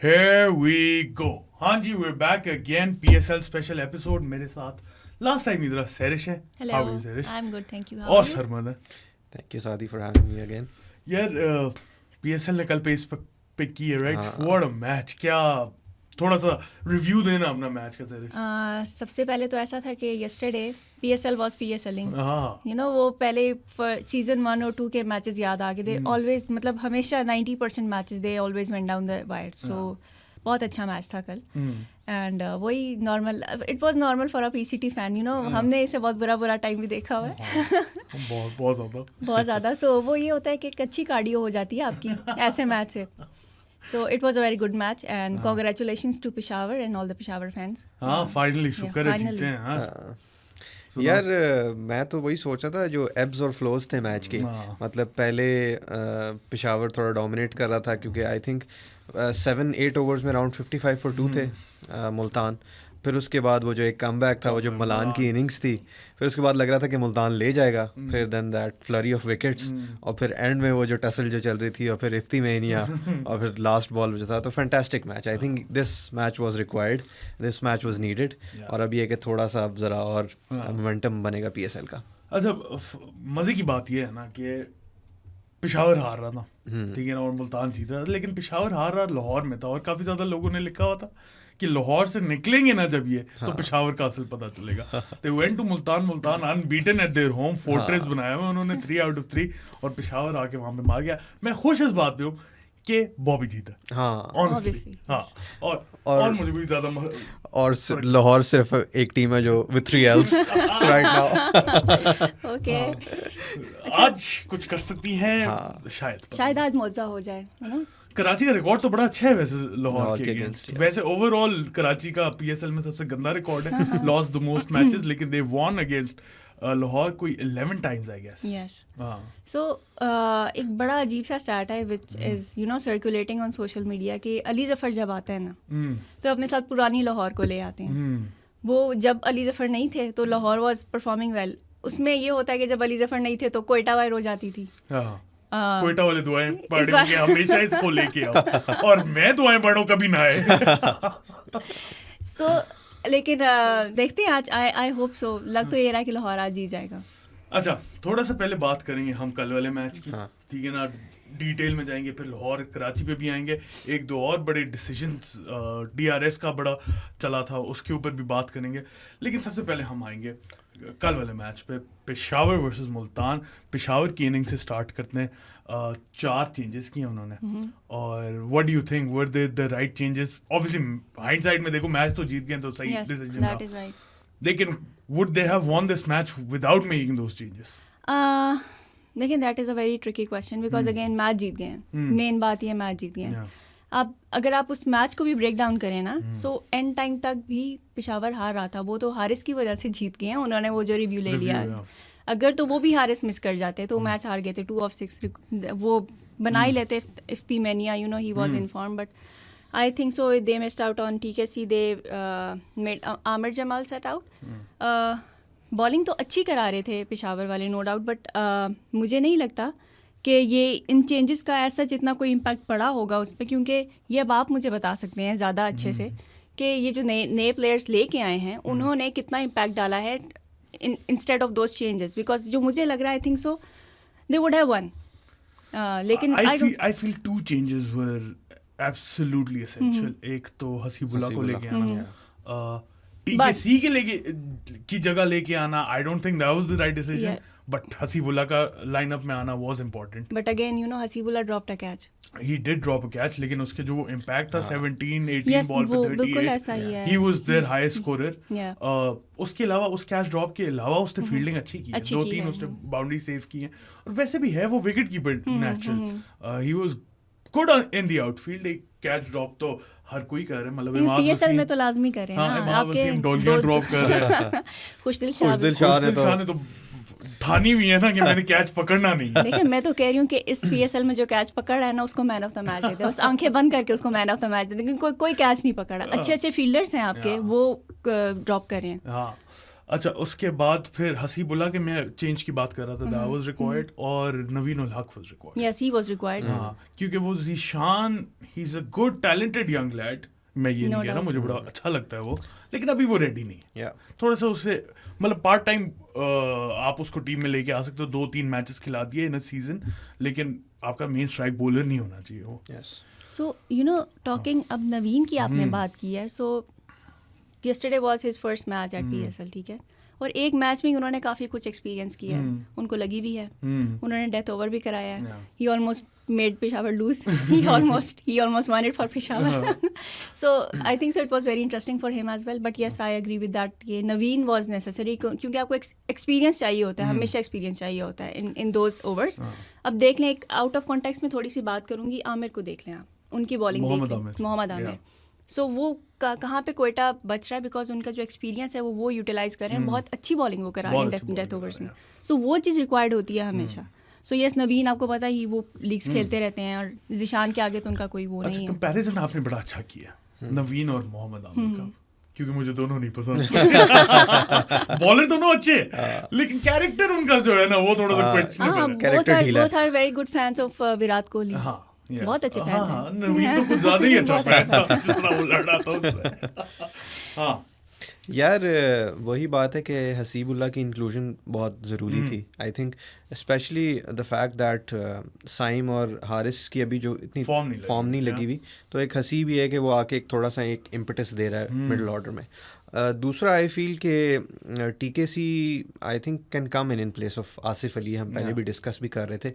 Here we go. हाँ जी, we're back again. PSL special episode मेरे साथ last time इधर सैरिश है. Hello. How are you, सैरिश? I'm good, thank you. How और are you? Sarman है. Thank you, Saadi, for having me again. यार PSL ने कल पेस पिक की है, right? हाँ. What a match. क्या थोड़ा सा रिव्यू देना अपना मैच का, सैरिश. सबसे पहले तो ऐसा था कि yesterday PSL was PSLing. हाँ. You know वो पहले सीजन 1 और 2 के मैचेस याद आ गए. They always मतलब हमेशा 90% matches they always went down the wire. So बहुत अच्छा मैच था कल. एंड वही normal, it was normal for a PCT fan, you no. हमने इसे बहुत बुरा टाइम भी देखा हुआ है. बहुत ज़्यादा. सो वो ये होता है कि एक अच्छी कार्डियो हो जाती है आपकी ऐसे मैच से. So it was a very good match and congratulations to Peshawar and all the Peshawar fans. हाँ, फाइनली शुक्र है finally. जीते हैं. हाँ. यार मैं तो वही सोच रहा था, जो एब्स और फ्लोज थे मैच के. मतलब पहले पेशावर थोड़ा डोमिनेट कर रहा था क्योंकि आई थिंक 7-8 ओवर्स में अराउंड 55 for 2 थे मुल्तान. फिर उसके बाद वो जो एक कमबैक था, वो जो मलान की इनिंग्स थी, फिर उसके बाद लग रहा था कि मुल्तान ले जाएगा. फिर then that flurry of wickets, और फिर एंड में वो जो टसल जो चल रही थी, और फिर इफ्ती में इनिया, और फिर लास्ट बॉल जो था. तो fantastic match. I think this match was required, this match was needed. और अब ये कि थोड़ा सा अब ज़रा और मोमेंटम बनेगा पीएसएल का. अच्छा, मज़े की बात ये है ना कि पेशावर हार रहा था, ठीक है ना, और मुल्तान जीत रहा था. लेकिन पेशावर हार रहा लाहौर में था, और काफ़ी ज़्यादा लोगों ने लिखा हुआ था कि लाहौर से निकलेंगे ना जब ये, तो पेशावर का असल पता चलेगा. They went to Multan unbeaten at their home, fortress बनाया हुआ उन्होंने 3 out of 3, और पेशावर आके वहाँ पे मार गया. मैं खुश इस बात पे हूँ कि बॉबी जीता. हाँ, Honestly. हाँ. और मुझे कोई ज़्यादा और लाहौर सिर्फ एक टीम है जो with 3 L's right now. Okay. आज कुछ कर सकती हैं. शायद आज मौजा हो जाए, you know. कराची का रिकॉर्ड तो बड़ा अच्छा है वैसे लाहौर के अगेंस्ट. वैसे ओवरऑल कराची का पीएसएल में सबसे गंदा रिकॉर्ड है. लॉस्ट द मोस्ट मैचेस, लेकिन दे वॉन अगेंस्ट लाहौर कोई 11 times I guess. Yes. So एक बड़ा अजीब सा स्टार्ट है which is you know circulating on social media कि अली जफर जब आते हैं ना तो अपने साथ पुरानी लाहौर को ले आते हैं. वो जब अली जफर नहीं थे तो लाहौर वाज परफॉर्मिंग वेल. उसमें ये होता है कि जब अली जफर नहीं थे तो कोयटा वायर हो जाती थी. कोयटा वाले दुआएं पढ़ेंगे हमेशा इसको लेके आओ, और मैं दुआएं पढ़ूं कभी ना आए. So लेकिन देखते हैं आज. I hope so. लग तो ये रहा है कि लाहौर आज जीत जाएगा. अच्छा, थोड़ा सा पहले बात करेंगे हम कल वाले मैच की, ठीक है ना. डिटेल में जाएंगे, फिर लाहौर कराची पे भी आएंगे. एक दो और बड़े डिसीजंस डीआरएस का बड़ा चला था, उसके ऊपर भी बात करेंगे. लेकिन सबसे पहले हम आएंगे कल वाले मैच पे, पेशावर वर्सेस मुल्तान. पेशावर की इनिंग से स्टार्ट करते हैं. 4 चेंजेस किए उन्होंने, और what do you think were they the right changes? Obviously hindsight में देखो, मैच तो जीत गए तो सही डिसीजन that is right. लेकिन would they have won this match without making those changes? लेकिन that is a very tricky question because again match जीत गए हैं. मेन बात ये मैच जीत गए हैं. अब अगर आप उस मैच को भी ब्रेक डाउन करें ना, सो एंड टाइम तक भी पेशावर हार रहा था. वो तो हारिस की वजह से जीत गए हैं. उन्होंने वो जो रिव्यू ले लिया, अगर तो वो भी हारिस मिस कर जाते तो मैच हार गए थे. 2 of 6 वो बना ही लेते. Ifti mania, you know, he was in form, but I think so they missed out on TKC. They made Amir Jamal set out. Bowling तो अच्छी करा रहे थे पेशावर वाले, नो डाउट, बट मुझे नहीं लगता कि ये इन चेंजेस का ऐसा जितना कोई इम्पैक्ट पड़ा होगा उस पर, क्योंकि ये अब आप मुझे बता सकते हैं ज़्यादा अच्छे से कि ये जो नए प्लेयर्स लेके आए हैं उन्होंने कितना इम्पैक्ट डाला है instead of those changes. Because जो मुझे लग रहा है, I think so they would have one. लेकिन I feel 2 changes were absolutely essential. एक तो हसीबुल्ला को लेके आना, टीकेसी के लेके की जगह लेके आना. I don't think that was the right decision, but Hasibullah का लाइनअप में आना was important. But again you know Hasibullah dropped a catch. He did drop a catch, लेकिन उसके जो इम्पैक्ट था 17-18 बॉल पे 38, he was their highest scorer. उसके अलावा उस कैच ड्रॉप के अलावा उसने फील्डिंग अच्छी की है. 2-3 उसने बाउंड्री सेव की है, और वैसे भी है वो wicket keeper natural. He was good in the outfield. एक कैच ड्रॉप तो हर कोई कर रहा है, मतलब पीएसएल में तो लाजमी कर रहे हैं. आपके डोलियां ड्रॉप कर रहे हैं. खुशदिल शाह ने तो ठानी हुई है ना कि मैंने कैच पकड़ना नहीं. देखिए, मैं तो कह रही हूँ कि इस पीएसएल में जो कैच पकड़ रहा है ना, उसको मैन ऑफ द मैच देते हैं. बस आंखें बंद करके उसको मैन ऑफ द मैच देते हैं, क्योंकि कोई कैच नहीं पकड़ा. अच्छे फील्डर्स हैं आपके, वो ड्रॉप कर रहे हैं. हाँ, अच्छा उसके बाद फिर हसीबुल्ला के मैं चेंज की बात कर रहा था, दैट वाज रिक्वायर्ड, और नवीन ul Haq was required. Yes he was required. हाँ, क्योंकि वो जीशान ही is a good talented young lead, मैं ये नहीं कह रहा, मुझे बड़ा अच्छा लगता है वो, लेकिन अभी वो रेडी नहीं है। थोड़ा सा उससे मतलब पार्ट टाइम आप उसको टीम में लेके आ सकते हो, 2-3 मैचेस खिला दिए इन अ सीजन, लेकिन आपका मेन स्ट्राइक बॉलर नहीं होना चाहिए वो। सो यू नो टॉकिंग, अब नवीन की आपने बात की है, सो yesterday was his first match at PSL, ठीक है, और एक मैच में उन्होंने काफ़ी कुछ एक्सपीरियंस किया है, उनको लगी भी है, उन्होंने डेथ ओवर भी कराया है, ही almost made Peshawar lose, he almost won it for Peshawar. So I think so it was very interesting for him as well, but yes I agree with that, ये नवीन was necessary, क्योंकि आपको experience चाहिए होता है, हमेशा एक्सपीरियंस चाहिए होता है in those overs. अब देख लें, एक आउट ऑफ कॉन्टेक्स्ट में थोड़ी सी बात करूँगी, आमिर को देख लें आप, उनकी बॉलिंग देख लें, मोहम्मद आमिर, सो वो कहाँ पे कोयटा बच रहा है, बिकॉज उनका जो एक्सपीरियंस है वो यूटिलाइज कर रहे हैं, बहुत अच्छी बॉलिंग वो करा रहे हैं डेथ ओवर्स में, सो वो चीज़ रिक्वायर्ड होती है हमेशा। सो यस नवीन आपको पता ही वो लीग्स खेलते रहते हैं, और जिशान के आगे तो उनका कोई वो नहीं है। कंपैरिजन आपने बड़ा अच्छा किया नवीन और मोहम्मद आमिर का, क्योंकि मुझे दोनों नहीं पसंद। बॉलर दोनों अच्छे, लेकिन कैरेक्टर उनका जो है ना वो थोड़ा सा क्वेश्चनेबल है। Both are very good fans of Virat Kohli, बहुत अच्छे फैंस हैं। नवीन तो कुछ ज्यादा ही अच्छा फैन था, जितना वो लड़ा था उससे। हाँ यार वही बात है कि हसीबुल्ला की इंक्लूजन बहुत ज़रूरी थी, I think specially the fact that Saim और हारिस की अभी जो इतनी फॉर्म नहीं लगी हुई, तो एक हसी भी है कि वो आके एक थोड़ा सा एक इम्पटस दे रहा है मिडिल ऑर्डर में। दूसरा आई फील के TKC I think can come in place of Asif Ali, हम पहले भी डिस्कस भी कर रहे थे।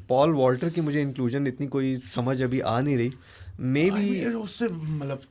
पॉल वॉल्टर की मुझे इंक्लूजन इतनी कोई समझ अभी आ नहीं रही, मे बी उससे मतलब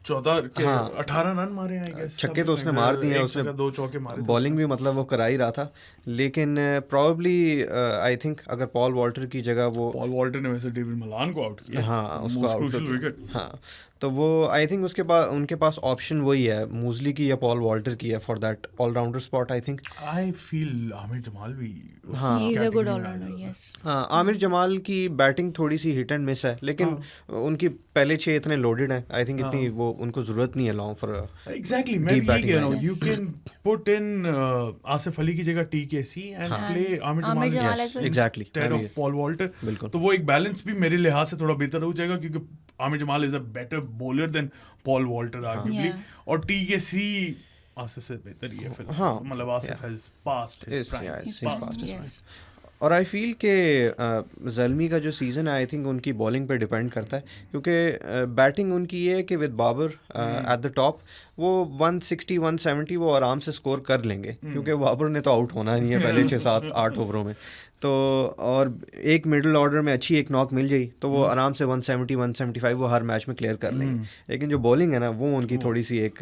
18 रन मारे हैं, छक्के तो उसने मार दिए हैं, उसने 2 चौके मारे, बॉलिंग भी मतलब वो करा ही रहा था, लेकिन प्रॉब्ली आई थिंक अगर पॉल वॉल्टर की जगह पॉल वॉल्टर ने वैसे डेविड मलान को आउट किया, हाँ उसको आउट, हाँ तो वो आई थिंक उनके पास ऑप्शन वही है, मूजली की या पॉल वॉल्टर की है for that allrounder spot. I think I feel Aamir Jamal भी, हाँ he is a good allrounder, yes. हाँ आमिर जमाल की बैटिंग थोड़ी सी हिट एंड मिस है, लेकिन उनकी पहले 6 इतने लोडेड हैं, आई थिंक इतनी वो उनको जरूरत नहीं है लॉन्ग फॉर एग्जैक्टली। मैं भी कह रहा हूं you can put in Asif Ali की जगह TKC and play Aamir Jamal exactly instead of Paul Walter, बिल्कुल, तो वो एक बैलेंस भी मेरे लिहाज से थोड़ा बेहतर हो जाएगा, क्योंकि Aamir Jamal is a better bowler than Paul Walter arguably, और TKC आसिफ से बेहतर ही है फिलहाल, हाँ मतलब Asif has past his prime. और आई फील के ज़ल्मी का जो सीज़न है आई थिंक उनकी बॉलिंग पे डिपेंड करता है, क्योंकि बैटिंग उनकी ये है कि with Babar at the top वो 160-170 वो आराम से स्कोर कर लेंगे, क्योंकि बाबर ने तो आउट होना नहीं है पहले 6-7-8 ओवरों में, तो और एक मिडिल ऑर्डर में अच्छी एक नॉक मिल जाए तो वो आराम से 170-175 वो हर मैच में क्लियर कर लेंगे। लेकिन जो बॉलिंग है ना वो उनकी थोड़ी सी एक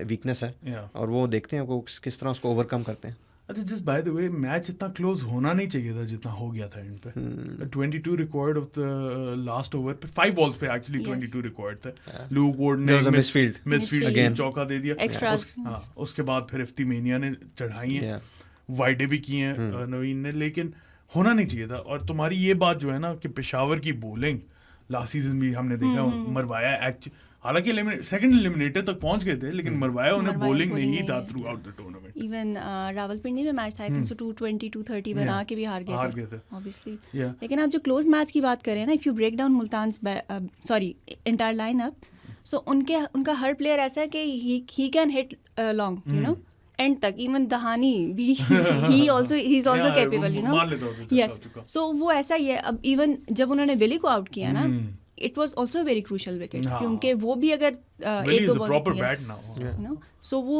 वीकनेस है, और वो देखते हैं वो किस तरह उसको ओवरकम करते हैं। अच्छा just by the way match इतना क्लोज होना नहीं चाहिए था जितना हो गया था एंड पे। 22 record of the last over पे 5 बॉल्स पे एक्चुअली 22 रिकॉर्ड थे। लुक वुड ने मिसफील्ड अगेन चौका दे दिया, उसके बाद फिर इफ्तिमेनिया ने चढ़ाई है, वाइडे भी किए हैं नवीन ने, लेकिन होना नहीं चाहिए था। और तुम्हारी ये बात जो है ना कि पेशावर की बॉलिंग लास्ट सीजन भी हमने देखा मरवाया, हालांकि सेकंड एलिमिनेटर तक पहुंच गए थे, लेकिन मरवाया उन्हें बॉलिंग नहीं था through out the tournament. Even Rawalpindi में मैच था आई थिंक सो 220-230 बना के भी हार गए थे ऑब्वियसली। लेकिन आप जो क्लोज मैच की बात करें ना, if you break down Multan entire lineup, so उनका हर प्लेयर ऐसा है कि he can hit long you know end तक, इवन दहानी भी he is also capable you know, yes. So वो ऐसा ही है। अब इवन जब उन्होंने विली को आउट किया ना, it was also very crucial wicket, क्योंकि वो भी अगर एक दो बॉल सो वो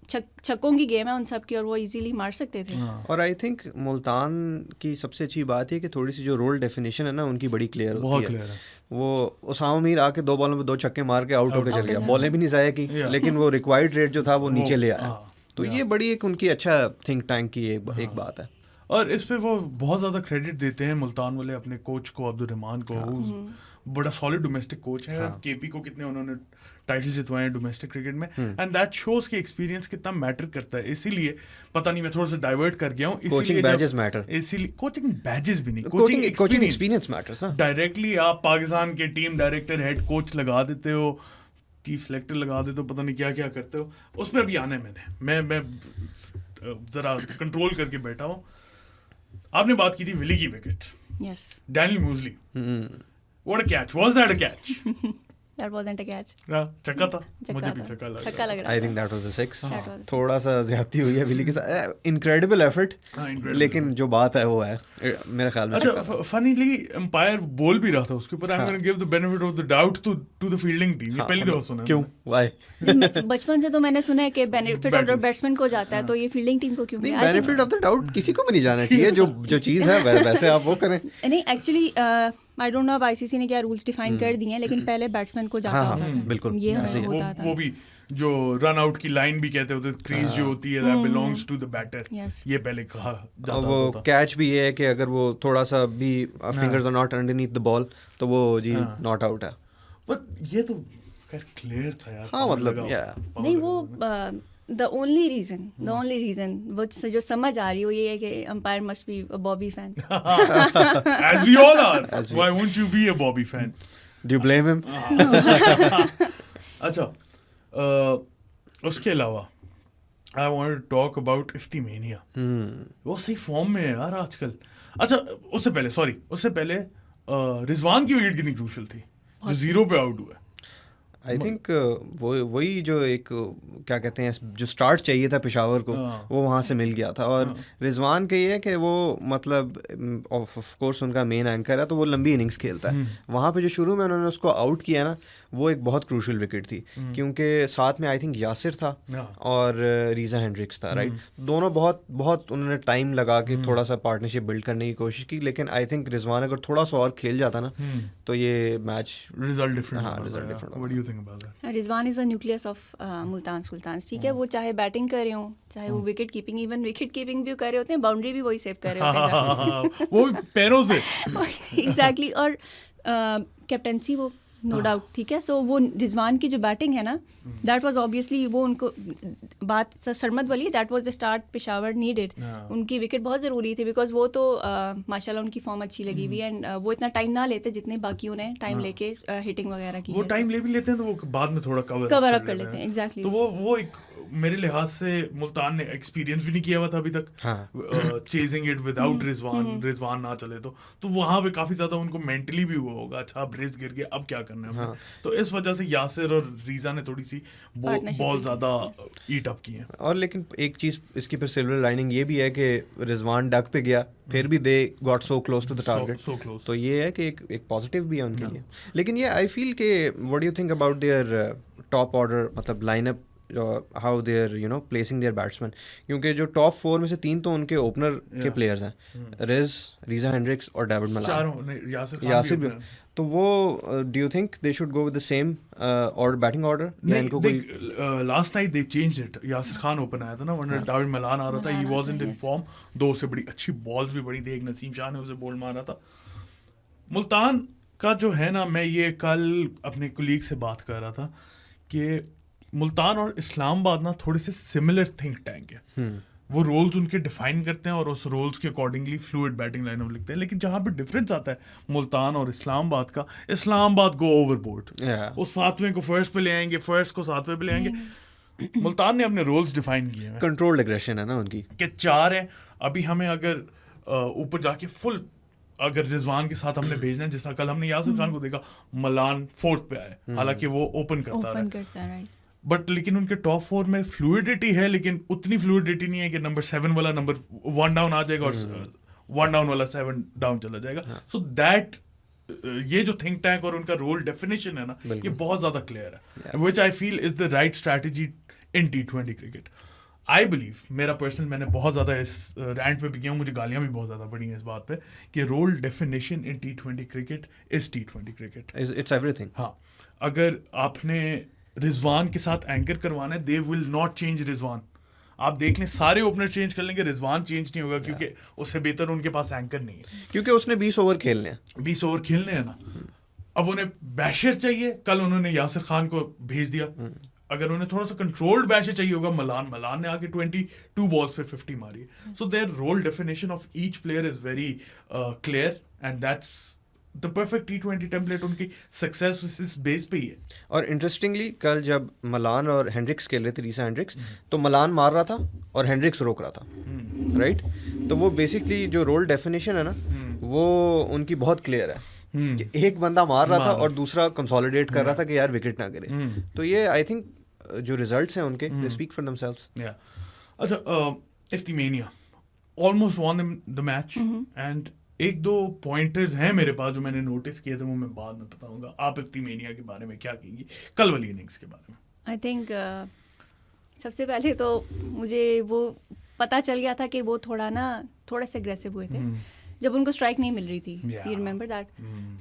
छक्कों की गेम है उन सब की, और वो इजीली मार सकते थे। और आई थिंक मुल्तान की सबसे अच्छी बात है कि थोड़ी सी जो रोल डेफिनेशन है ना उनकी बड़ी क्लियर होती है। वो उसामा मीर आके 2 बॉलों में 2 छक्के मार के आउट होकर चल गया, बॉलें भी नहीं ज़ाया की, लेकिन वो रिक्वायर्ड रेट जो था वो नीचे ले आया, तो ये बड़ी एक उनकी अच्छा थिंक टैंक की एक बात है। और इस पे वो बहुत ज़्यादा क्रेडिट देते हैं मुल्तान वाले अपने कोच को, अब्दुल रहमान को, बड़ा सॉलिड डोमेस्टिक कोच है। केपी को कितने उन्होंने टाइटल जितवाए हैं डोमेस्टिक क्रिकेट में, एंड दैट शोज कि एक्सपीरियंस कितना मैटर करता है। इसीलिए पता नहीं मैं थोड़ा सा डाइवर्ट कर गया हूँ, कोचिंग बैजेस मैटर, इसीलिए कोचिंग बैजेस भी नहीं, कोचिंग एक्सपीरियंस मैटर्स ना। डायरेक्टली आप पाकिस्तान के टीम डायरेक्टर हेड कोच लगा देते हो, चीफ सेलेक्टर लगा दे तो पता नहीं क्या क्या करते हो, उस पर अभी आना है मैंने, मैं जरा कंट्रोल करके बैठा हूँ। आपने बात की थी विली की wicket, Yes. Daniel Mousley, what a catch, was that a catch? That wasn't a catch. चक्का था, चक्का मुझे भी था। चक्का लगा। छक्का लग रहा आई था। Think that was the 6 That was- थोड़ा सा ज्यादती हुई है विली के साथ, इनक्रेडिबल एफर्ट, हाँ, incredible लेकिन जो बात है वो है मेरे ख्याल में अच्छा, छक्का था। फनीली एम्पायर बोल भी रहा था उसके ऊपर, I am gonna give the benefit of the doubt to the fielding team. ये पहली दफा सुना है क्यों, मैंने। व्हाई? बचपन से तो मैंने सुना है कि benefit of the Batting. Batsman को जाता है, तो ये फील्डिंग टीम को क्यों नहीं, नहीं? I think- benefit of the doubt किसी को भी नहीं जाना चाहिए, जो चीज है वैसे आप वो करें। नहीं, एक्चुअली आई डोंट नो अब आईसीसी ने क्या रूल्स डिफाइन कर दिए हैं, लेकिन पहले बैट्समैन को जाता हाँ, होता था, बिल्कुल, ये ऐसे हमें ही है। होता था। वो भी जो रन आउट की लाइन भी कहते होते, क्रीज जो होती है that belongs to the batter, Yes. ये पहले कहा और जाता वो था। कैच भी ये है कि अगर वो थोड़ा सा भी fingers are not underneath the ball तो वो जी हाँ। नॉट आउट है। बट ये तो खैर क्लियर था यार। हाँ, power मतलब, लगा, yeah. power नहीं, लगा वो उन्होंने। द ओनली रीजन वो जो समझ आ रही है वो ये है कि umpire must be a Bobby fan. As we all are. As we- Why won't you be a Bobby fan? Do you blame him? अच्छा, उसके अलावा I want to talk about Iftimania. वो सही फॉर्म में है यार आजकल। अच्छा, उससे पहले रिजवान की विकेट कितनी क्रूशल थी जो 0 पे आउट हुआ है। आई थिंक वही जो एक क्या कहते हैं, जो स्टार्ट चाहिए था पेशावर को हाँ। वो वहाँ से मिल गया था। और रिजवान का ये है कि वो मतलब ऑफ कोर्स उनका मेन एंकर है तो वो लंबी इनिंग्स खेलता है। वहाँ पे जो शुरू में उन्होंने उसको आउट किया ना, वो एक बहुत क्रूशल विकेट थी, क्योंकि साथ में आई थिंक यासिर था हाँ। और रीज़ा हेंड्रिक्स था, राइट। दोनों बहुत उन्होंने टाइम लगा के थोड़ा सा पार्टनरशिप बिल्ड करने की कोशिश की, लेकिन आई थिंक रिजवान अगर थोड़ा सा और खेल जाता ना तो ये मैच रिजल्ट डिफरेंट। हाँ, result different what do you think about that? Rizwan is a nucleus of Multan Sultans, ठीक है। वो चाहे बैटिंग कर रहे हो, चाहे वो wicket keeping, even wicket keeping भी कर रहे होते हैं, बाउंड्री भी वही सेव कर रहे होते हैं वो भी पैरों से। एग्जैक्टली। और कैप्टनसी वो नो डाउट, ठीक है। सो वो रिजवान की जो बैटिंग है ना, दैट वाज ऑब्वियसली वो उनको बात सरमद वाली, that was the start Peshawar needed. उनकी विकेट बहुत ज़रूरी थी, बिकॉज वो तो माशाल्लाह उनकी फॉर्म अच्छी लगी हुई है, एंड वो इतना टाइम ना लेते जितने बाकियों ने टाइम लेके हिटिंग वगैरह की वो है। टाइम ले भी लेते हैं तो वो बाद में थोड़ा कवर कवर अप कर लेते हैं, एग्जैक्टली। तो वो एक मेरे लिहाज से मुल्तान ने एक्सपीरियंस भी नहीं किया हुआ था अभी तक, चेजिंग इट विदाउट रिजवान ना चले तो वहां पे काफी ज्यादा उनको मेंटली भी हुआ होगा, अच्छा अब रेस गिर गया अब क्या करना है हमें। तो इस वजह से यासिर और रीजा ने थोड़ी सी बॉल ज्यादा ईट अप की है। और लेकिन एक चीज इसकी फिर सिल्वर लाइनिंग ये भी है कि रिजवान डक पे गया, फिर भी they got so close to the target, so close. तो ये है कि एक पॉजिटिव भी है उनके लिए। लेकिन ये आई फील के what do you think about their top order, मतलब lineup, how they are you know placing their batsman, क्योंकि जो टॉप 4 में से 3 तो उनके ओपनर के प्लेयर्स हैं, रीजा हेंड्रिक्स और डेविड मलान, चारों यासिर भी। तो वो do you think they should go with the same और बैटिंग ऑर्डर, या इनको कोई last night they changed it. Yasir Khan open आया था ना, वरना डेविड मलान आ रहा था, ही वाजंट इन फॉर्म। 2 से बड़ी अच्छी बॉल्स भी बड़ी थी, एक नसीम शाह ने उसे बॉल मारा था। मुल्तान का जो है ना, मैं ये कल अपने कुलीग से बात कर रहा था कि मुल्तान और इस्लामाबाद ना थोड़े से सिमिलर थिंक टैंक है। वो रोल्स उनके डिफाइन करते हैं और उस रोल्स के अकॉर्डिंगली फ्लूइड बैटिंग लाइनअप लिखते हैं। लेकिन जहाँ पे डिफरेंस आता है मुल्तान और इस्लामाबाद का, इस्लामाबाद गो ओवरबोर्ड, वो 7वें को फर्स्ट पे ले आएंगे, फर्स्ट को 7वें पे ले आएंगे। मुल्तान ने अपने रोल्स डिफाइन किए हैं, कंट्रोल्ड एग्रेशन है ना उनकी, कि 4 है। अभी हमें अगर ऊपर जाके फुल अगर रिजवान के साथ हमने भेजना है, जिस कल हमने यासिर खान को देखा, मलान 4th पे आए, हालांकि वो ओपन करता है, बट लेकिन उनके टॉप 4 में फ्लूइडिटी है, लेकिन उतनी फ्लूइडिटी नहीं है कि नंबर 7 वाला नंबर 1 डाउन आ जाएगा और 1 डाउन वाला 7 डाउन चला जाएगा। सो दैट ये जो थिंक टैंक और उनका रोल डेफिनेशन है ना, ये बहुत ज्यादा क्लियर है, which I feel is the right strategy in T20 cricket. I believe, मेरा पर्सनल, मैंने बहुत ज़्यादा इस रैंट पे भी किया हूँ, मुझे गालियाँ भी बहुत ज़्यादा पड़ी हैं इस बात पे कि role definition in T20 cricket is T20 cricket, it's everything. हाँ, अगर आपने रिजवान के साथ एंकर करवाना है, they will not change Rizwan. आप देख लें, सारे ओपनर चेंज कर लेंगे, रिजवान चेंज नहीं होगा, क्योंकि उससे बेहतर उनके पास एंकर नहीं है, क्योंकि उसने 20 ओवर खेलने हैं, 20 ओवर खेलने हैं ना। अब उन्हें बैशर चाहिए, कल उन्होंने यासिर खान को भेज दिया। अगर उन्हें थोड़ा सा कंट्रोल्ड बैशर चाहिए होगा, मलान ने आके 22 बॉल्स पे 50 मारी है। So their role definition of each player is very clear, and that's the perfect T20 template उनकी सक्सेस इस बेस पे ही है. और इंटरेस्टिंगली कल जब मलान और हेंड्रिक्स खेल रहे थे, रीसा हेंड्रिक्स, तो मलान मार रहा था और हेंड्रिक्स रोक रहा था, राइट? तो वो बेसिकली जो रोल डेफिनेशन है ना, वो उनकी बहुत क्लियर है कि एक बंदा मार रहा था और दूसरा कंसोलिडेट कर रहा था कि यार विकेट ना गिरे. तो ये आई थिंक जो रिजल्ट्स हैं उनके, दे स्पीक फॉर देमसेल्व्स. अच्छा, Iftimania almost won the match and एक दो पॉइंटर्स हैं मेरे पास जो मैंने नोटिस किए थे, वो मैं बाद में बताऊंगा. आप इफ्तिमेनिया के बारे में क्या कहेंगी, कल वाली इनिंग्स के बारे में? आई थिंक सबसे पहले तो मुझे वो पता चल गया था कि वो थोड़ा से अग्रेसिव हुए थे जब उनको स्ट्राइक नहीं मिल रही थी. You remember that?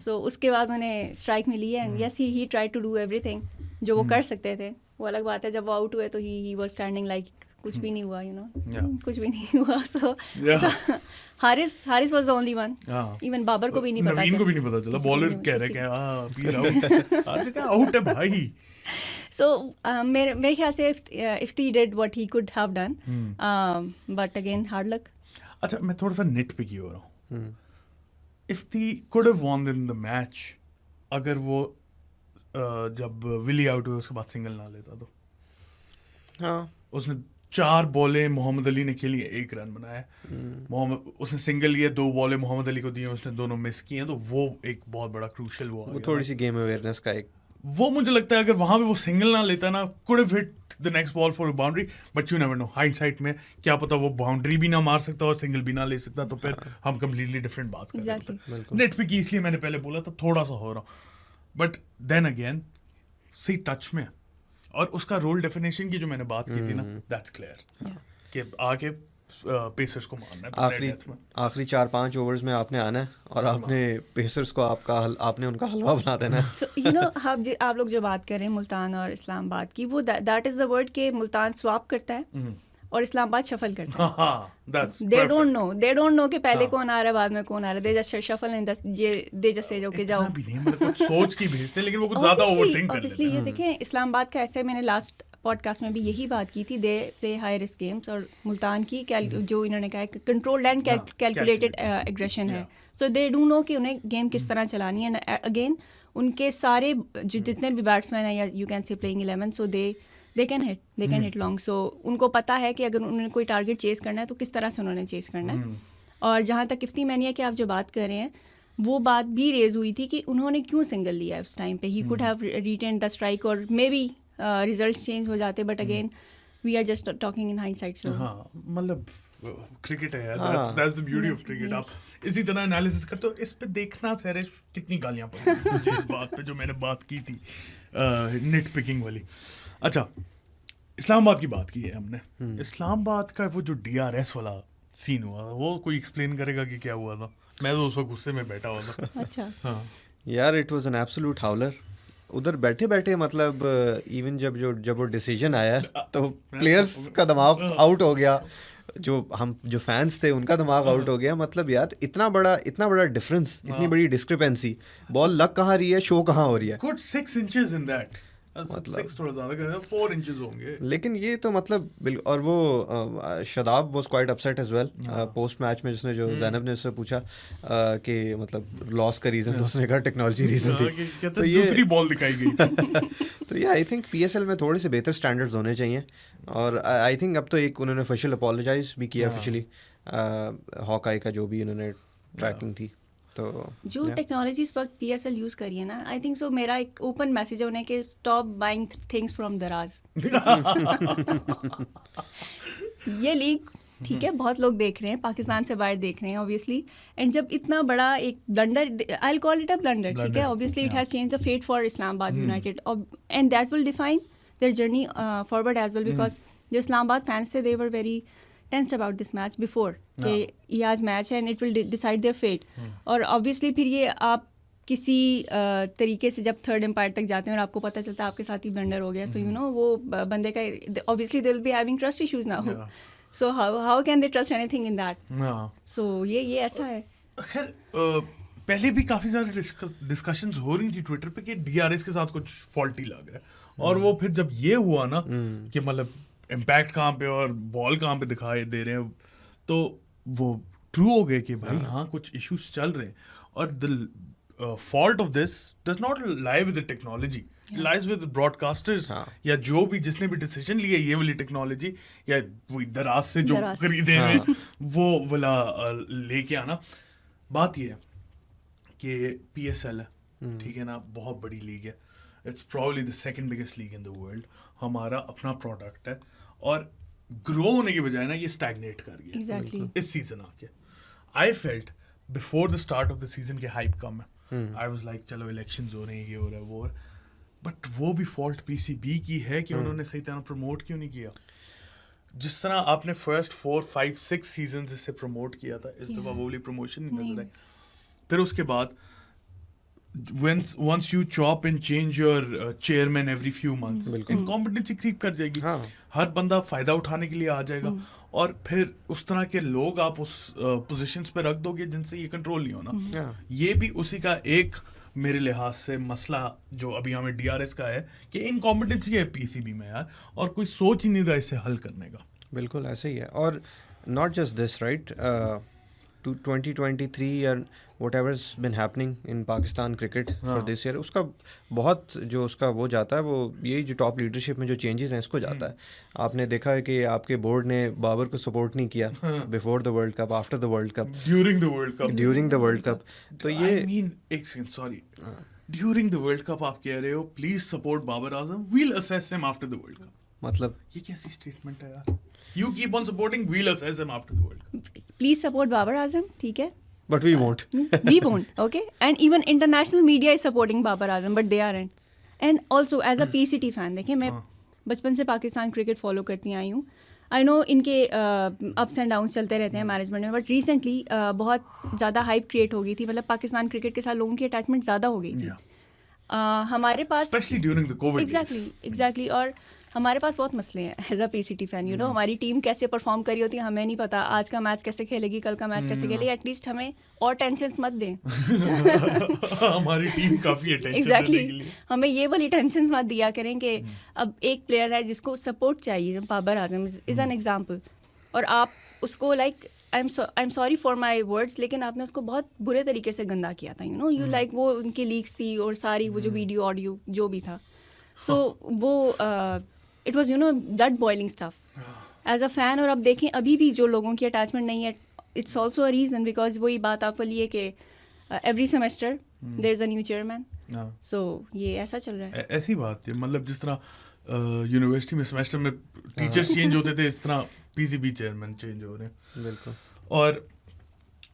सो उसके बाद उन्हें स्ट्राइक मिली है and yes he try to do everything जो वो कर सकते थे. वो अलग बात है जब वो आउट हुए तो ही वाज स्टैंडिंग लाइक कुछ भी नहीं हुआ, यू नो, कुछ भी नहीं हुआ. So Haris was the only one. Even Babar को भी नहीं पता नवीन को भी नहीं पता चला. बॉलर कह रहे हैं हारिस का आउट है भाई. So मेरे ख्याल से Ifti did what he could have done, but again hard luck. अच्छा, मैं थोड़ा सा निटपिकी हो रहा हूँ. Ifti could have von in the match अगर वो जब विली आउट हुए उसके बाद सिंगल ना लेता तो. हाँ, उसने 4 बॉलें मोहम्मद अली ने खेली, 1 रन बनाया. उसने सिंगल लिए, 2 बॉलें मोहम्मद अली को दी, उसने दोनों मिस किए. तो वो एक बहुत बड़ा क्रूशियल वो थोड़ी सी गेम अवेयरनेस का एक वो मुझे लगता है अगर वहां पे वो सिंगल ना लेता ना, could have hit the next ball for a boundary. But you never know, hindsight में क्या पता वो बाउंड्री भी ना मार सकता और सिंगल भी ना ले सकता. तो फिर हम कंप्लीटली डिफरेंट बात कर रहे थे. नेट पे की इसलिए मैंने पहले बोला था थोड़ा सा हो रहा हूँ. बट देन अगेन सही टच में, और उसका रोल डेफिनेशन की जो मैंने बात की थी ना, दैट्स क्लियर कि आके पेसर्स को मारना है. आखिरी 4-5 ओवर्स में आपने आना है और आपने पेसर्स को आपने उनका हलवा बना देना है. So, you know, आप लोग जो बात कर रहे हैं मुल्तान और इस्लामाबाद की, वो दैट इज द वर्ड के मुल्तान स्वैप करता है और इस्लामाबाद शफल करता है. दे डोंट नो कि पहले कौन आ रहा है बाद में कौन आ रहा है. They just shuffle and they just say जो कि जाओ भी नहीं, मतलब कुछ सोच की भेजते हैं, लेकिन वो कुछ ज्यादा ओवरथिंक कर लेते हैं. ये देखें, इस्लामाबाद का ऐसे, मैंने लास्ट पॉडकास्ट में भी यही बात की थी, they play high risk games. और मुल्तान की जो इन्होंने कहा है कंट्रोल्ड एंड कैलकुलेटेड एग्रेशन है. सो दे डू नो कि उन्हें गेम किस तरह चलानी है. अगेन उनके सारे जो जितने भी बैट्समैन हैं, या you can say playing 11, so they can hit long. So उनको पता है कि अगर उन्होंने कोई टारगेट चेस करना है तो किस तरह से उन्होंने चेस करना है. और जहाँ तक इफ्तिमेनिया की आप जो बात कर रहे हैं, वो बात भी रेज हुई थी कि उन्होंने क्यों सिंगल लिया उस टाइम पे. He could have retained the strike और मे बी रिजल्ट चेंज हो जाते. But again we are just talking in hindsight. So मतलब क्रिकेट है यार, that's the beauty of cricket. आप इसी तरह एनालिसिस करते हो. इस पे देखना सैरेश कितनी गालियां पड़ी मुझे इस बात पे जो मैंने बात की थी निट पिकिंग वाली. अच्छा, इस्लामाबाद की बात की है हमने. इस्लामाबाद का वो जो DRS वाला सीन हुआ था, वो कोई एक्सप्लेन करेगा कि क्या हुआ था? मैं तो उस वक्त गुस्से में बैठा हुआ था. अच्छा, हाँ यार, it was an absolute howler. उधर बैठे बैठे मतलब इवन जब वो डिसीजन आया तो प्लेयर्स का दिमाग आउट हो गया. जो फैंस थे उनका दिमाग आउट हो गया. मतलब यार, इतना बड़ा डिफरेंस, इतनी बड़ी डिस्क्रिपेंसी. बॉल लग कहाँ रही है, शो कहाँ हो रही है. Good 6 inches in that. मतलब 6 थोड़ा ज्यादा कर, 4 इंचेस होंगे. लेकिन ये तो मतलब और वो Shadab was quite upset as well post match में, जिसने जो ज़ैनब ने उससे पूछा कि मतलब लॉस का रीजन, तो उसने कहा टेक्नोलॉजी रीजन थी. तो ये दूसरी बॉल दिखाई गई. तो ये आई थिंक PSL में थोड़े से बेहतर स्टैंडर्ड्स होने चाहिए. और आई थिंक अब तो एक उन्होंने ऑफिशियल अपोलोजाइज भी किया ऑफिशियली, हॉकाई का जो भी उन्होंने ट्रैकिंग थी. तो जो टेक्नोलॉजी इस वक्त PSL यूज़ करिए ना, आई थिंक सो मेरा एक ओपन मैसेज है उन्हें कि स्टॉप बाइंग थिंग्स फ्रॉम दराज. ये लीग ठीक है, बहुत लोग देख रहे हैं, पाकिस्तान से बाहर देख रहे हैं ऑब्वियसली. एंड जब इतना बड़ा एक blunder, I will call it a blunder, ठीक है, obviously it has change the fate for Islamabad United and that will define their journey forward as well. Because जो इस्लामाबाद फैंस थे, they were very tensed about this match before कि ये आज match है and it will decide their fate. और obviously फिर ये आप किसी तरीके से जब थर्ड एम्पायर तक जाते हैं और आपको पता चलता है आपके साथ ही ब्लंडर हो गया, सो यू नो वो बंदे का obviously they will be having trust issues now. So how can they trust anything in that? So ये ऐसा है. खैर पहले भी काफी सारे डिस्कशंस हो रही थी ट्विटर पे कि DRS के साथ कुछ फॉल्टी लग रहा है. और वो फिर जब ये हुआ ना कि मतलब इम्पैक्ट कहाँ पे और बॉल कहाँ पे दिखाई दे रहे हैं, तो वो ट्रू हो गए कि भाई हाँ कुछ इश्यूज चल रहे हैं. और fault of this does not lie with the technology. It lies with the broadcasters या जो भी जिसने भी डिसीजन लिया ये वाली टेक्नोलॉजी या वो दराज से जो खरीदे हैं वो वाला लेके आना. बात ये है कि PSL है, ठीक है ना, बहुत बड़ी लीग है. It's probably the second biggest league in the world. हमारा अपना प्रोडक्ट है और ग्रो होने के बजाय ना ये स्टैग्नेट कर गया इस सीजन आके. I felt before the start of the season के हाइप कम है. आई वाज लाइक चलो इलेक्शंस हो रहे हैं, ये हो रहा है, वो हो रहा है. बट वो भी फॉल्ट PCB की है कि उन्होंने सही तरह प्रमोट क्यों नहीं किया. जिस तरह आपने फर्स्ट 4, 5, 6 सीजन इससे प्रमोट किया था, इस दफा वो वाली प्रमोशन नहीं नजर आई. फिर उसके बाद once you chop and change your chairman every few months, incompetency creep कर जाएगी. हर बंदा फायदा उठाने के लिए आ जाएगा और फिर उस तरह के लोग आप उस पोजीशंस पे रख दोगे जिनसे ये कंट्रोल नहीं होना. ये भी उसी का एक मेरे लिहाज से मसला जो अभी हमें DRS का है कि इनकॉम्पिटेंसी है PCB में यार, और कोई सोच ही नहीं था इसे हल करने का. बिल्कुल ऐसे ही है. और not just this right, 2023 and whatever's been happening in Pakistan cricket for this year, उसका बहुत जो उसका वो जाता है वो यही जो टॉप लीडरशिप में जो चेंजेस हैं इसको जाता है. आपने देखा है कि आपके बोर्ड ने बाबर को सपोर्ट नहीं किया before the world cup, after the world cup, during the world cup. तो ये एक second sorry, during the world cup आप कह रहे हो please support Babar Azam, we'll assess him after the world cup. मतलब ये कैसी स्टेटमेंट है यार. You keep on supporting, we'll assess him after the World Cup. Please support Babar Azam, ठीक है? But we won't. We won't, okay? And even international media is supporting Babar Azam, but they aren't. And also, as a PCT fan, देखिए मैं बचपन से Pakistan cricket follow करती आई हूँ. I know इनके ups and downs चलते रहते हैं मैनेजमेंट में, बट रिसेंटली बहुत ज़्यादा हाइप क्रिएट हो गई थी. मतलब पाकिस्तान क्रिकेट के साथ लोगों की अटैचमेंट ज़्यादा हो गई थी. हमारे पास Especially during the COVID days. Exactly. और हमारे पास बहुत मसले हैं as a PCT fan. You know हमारी टीम कैसे परफॉर्म करी होती है हमें नहीं पता. आज का मैच कैसे खेलेगी, कल का मैच कैसे खेलेगी. एटलीस्ट हमें और टेंशन्स मत दें. हमारी टीम काफी अटेंशन एग्जैक्टली हमें ये वाली टेंशन्स मत दिया करें कि अब एक प्लेयर है जिसको सपोर्ट चाहिए. Babar Azam is an example. और आप उसको like I am sorry for my words, लेकिन आपने उसको बहुत बुरे तरीके से गंदा किया था. यू नो यू लाइक वो उनकी लीक्स थी और सारी वो जो वीडियो ऑडियो जो भी था. सो वो it was you know blood boiling stuff as a fan. और अब देखें अभी भी जो लोगों की अटैचमेंट नहीं है, it's also a reason because वही बात आप वाली है कि every semester there is a new chairman. So ये ऐसा चल रहा है. ऐसी बात है. मतलब जिस तरह यूनिवर्सिटी में सेमेस्टर में टीचर्स चेंज होते थे, इस तरह PCB चेयरमैन चेंज हो रहे हैं. बिल्कुल. और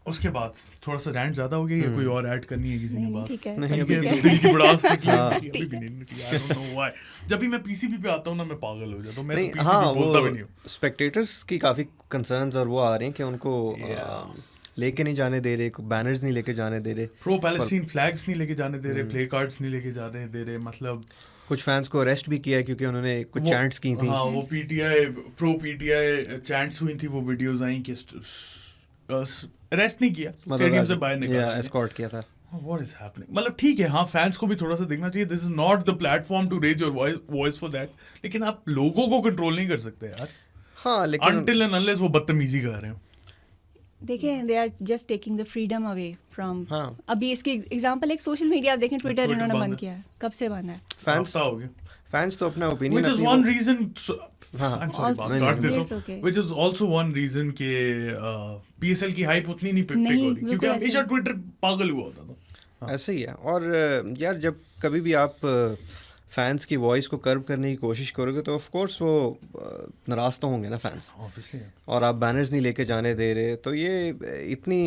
उसके बाद थोड़ा सा रैंट ज्यादा हो गया या कोई और ऐड करनी है किसी ने बात? ठीक है. जब भी मैं PCB पे आता हूँ ना मैं पागल हो जाता हूँ. मैं तो PCB बोलता भी नहीं हूँ. स्पेक्टेटर्स की काफी कंसर्न्स और वो आ रहे हैं कि उनको लेके नहीं जाने दे रहे, बैनर्स नहीं लेके जाने दे रहे, प्रो पैलेस्टीन फ्लैग्स नहीं लेके जाने दे रहे, प्ले कार्ड्स नहीं लेके जाने दे रहे. मतलब कुछ फैंस को अरेस्ट भी किया क्योंकि उन्होंने कुछ चैंट्स की थी. हाँ, वो प्रो PTI चैंट्स हुई थी, वो वीडियोस आई कि अरेस्ट नहीं किया, स्टेडियम से बाहर निकाला, एस्कॉर्ट किया था. What is happening? मतलब ठीक है, हाँ फैंस को भी थोड़ा सा देखना चाहिए. This is not the platform to raise your voice for that. लेकिन आप लोगों को कंट्रोल नहीं कर सकते यार. हाँ, लेकिन until and unless वो बदतमीजी कर रहे हो. देखें they are just taking the freedom away from. अभी इसकी एग्जांपल एक सोशल मीडिया आप देखें, ट्विटर इन्होंने बंद किया है. कब से बंद है? फैंस तो अपना opinion, which is one reason which is also one reason कि PSL की हाइप उतनी नहीं पिक हो रही क्योंकि हमेशा ट्विटर पागल हुआ होता था. ऐसे ही है. और यार जब कभी भी आप फैंस की वॉइस को कर्व करने की कोशिश करोगे तो ऑफ कोर्स वो नाराज तो होंगे ना फैंस, ऑब्वियसली. और आप बैनर्स नहीं लेके जाने दे रहे तो ये इतनी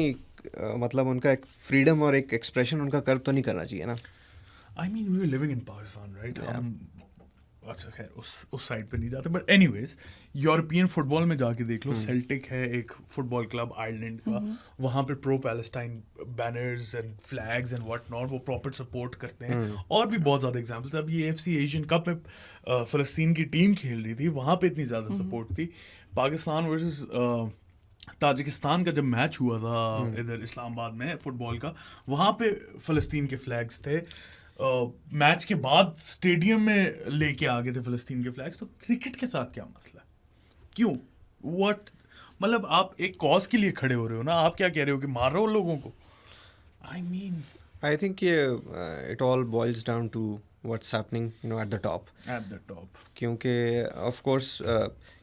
मतलब उनका एक फ्रीडम और एक एक्सप्रेशन उनका कर्व तो नहीं करना चाहिए ना. I mean we are living in Pakistan right. अच्छा खैर उस साइड पे नहीं जाते, बट एनीवेज यूरोपियन फुटबॉल में जाके देख लो. सेल्टिक है एक फुटबॉल क्लब आयरलैंड का, वहाँ पे pro Palestine banners and flags and what not वो प्रॉपर सपोर्ट करते हैं. और भी बहुत ज़्यादा एग्जांपल्स. अब ये AFC एशियन कप में फ़लस्तीन की टीम खेल रही थी, वहाँ पे इतनी ज़्यादा सपोर्ट थी. पाकिस्तान वर्सेस ताजिकिस्तान का जब मैच हुआ था इधर इस्लामाबाद में फुटबॉल का, वहाँ पे फ़लस्तीन के फ्लैग्स थे. मैच के बाद स्टेडियम में लेके आ गए थे फ़लस्तीन के फ्लैग्स. तो क्रिकेट के साथ क्या मसला है? क्यों? व्हाट? मतलब आप एक कॉज के लिए खड़े हो रहे हो ना. आप क्या कह रहे हो कि मार रहे हो लोगों को? I mean I think it all boils down to what's happening, at the top. At the top. क्योंकि of course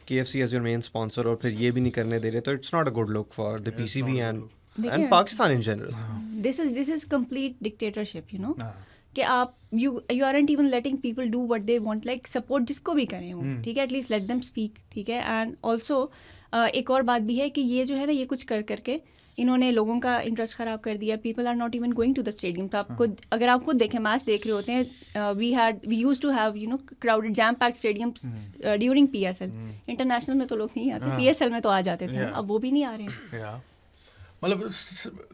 KFC as your main sponsor और फिर ये भी नहीं करने दे रहे, तो it's not a good look for the Yeah, it's PCB not a and good देखिए, Pakistan in general. this is complete dictatorship, हाँ. कि आप you aren't even letting people do what they want, like support जिसको भी करें वो, ठीक है, at least let them speak, ठीक है. And also एक और बात भी है कि ये जो है ना, ये कुछ कर करके इन्होंने लोगों का इंटरेस्ट ख़राब कर दिया. People are not even going to the stadium. तो आपको अगर आप खुद देखें, मैच देख रहे होते हैं, we use to have crowded jam packed stadiums during PSL. International में तो लोग नहीं आते, PSL में तो आ जाते थे, अब वो भी नहीं आ रहे हैं. मतलब